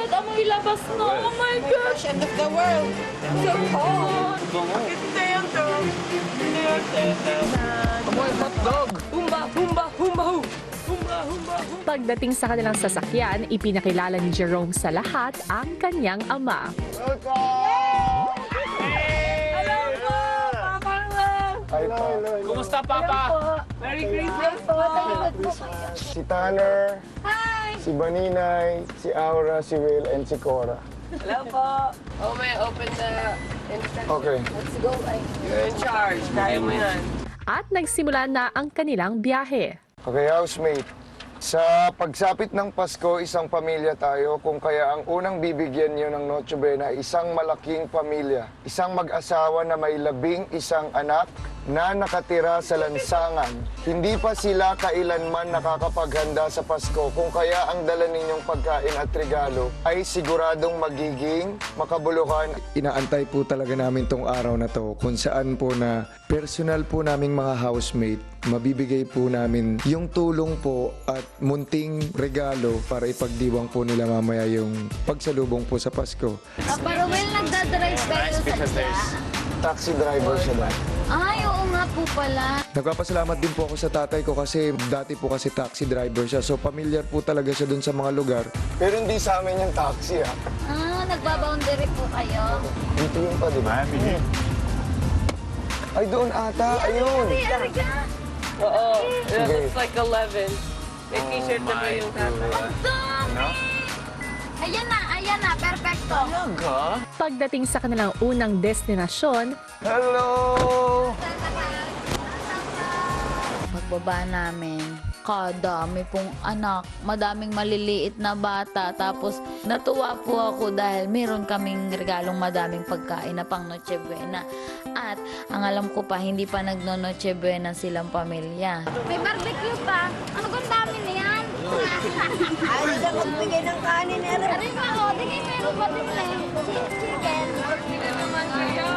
God, amoy labas na. Oh my gosh. End of the world. So hot. Ito yan to. Amoy hotdog! Humba, humba, humba, hu. Humba, humba, humba. Pagdating sa kanilang sasakyan, ipinakilala ni Jerome sa lahat ang kanyang ama. Hello po, Papa Love. Kumusta, Papa? Merry Christmas po. Si Tanner, Hi. si Baninay, si Aura, si Will, and si Cora. Hello po. Oh, may open the instant. Okay. Let's go. You're in charge. Kaya mo yan. At nagsimula na ang kanilang biyahe. Okay, housemate. Sa pagsapit ng Pasko, isang pamilya tayo. Kung kaya ang unang bibigyan niyo ng Noche Buena ay isang malaking pamilya. Isang mag-asawa na may 11 anak na nakatira sa lansangan. Hindi pa sila kailanman nakakapaghanda sa Pasko. Kung kaya ang dala ninyong pagkain at regalo ay siguradong magiging makabuluhan. Inaantay po talaga namin tong araw na to kung saan po na personal po naming mga housemate mabibigay po namin yung tulong po at munting regalo para ipagdiwang po nila mamaya yung pagsalubong po sa Pasko. Pero Will, nagdadrive kayo sa isla? Taxi driver siya ba? Ay, oo nga po pala. Nagpapasalamat din po ako sa tatay ko kasi dati po kasi taxi driver siya. So familiar po talaga siya dun sa mga lugar. Pero hindi sa amin yung taxi ha. Nagbaboundary po kayo. Dito yun pa, di ba? Ay, doon ata. Ayun. Oo. Sige. It's like 11. May t-shirt na ba yung tata? Ayan na, perfecto. Pagdating sa kanilang unang destinasyon, Hello! Pagbaba namin, kadami pong anak, madaming maliliit na bata. Tapos natuwa po ako dahil meron kaming regalong madaming pagkain na pang Noche Buena. At ang alam ko pa, hindi pa nagno-Noche Buena silang pamilya. May barbecue pa. Ano kung dami na yan? Ayaw na magbigay ng kanin ni Aray. Aray pa, tingin meron pa din chicken. Hindi naman kayo.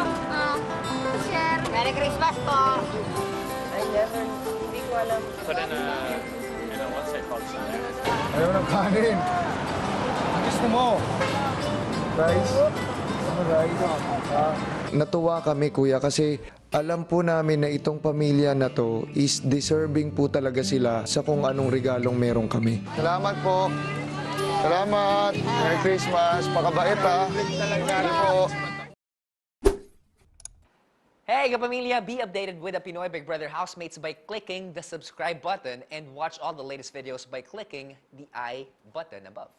Share. Merry Christmas po. I never, hindi ko alam. Put in a, what's it called? Ayaw ng kanin. Ang gusto mo? Rice? Ano rice? Natuwa kami kuya kasi alam po namin na itong pamilya na to is deserving po talaga sila sa kung anong regalong meron kami. Salamat po. Salamat. Merry Christmas. Pakabait ha. Salamat po. Hey, kapamilya! Be updated with the Pinoy Big Brother housemates by clicking the subscribe button and watch all the latest videos by clicking the I button above.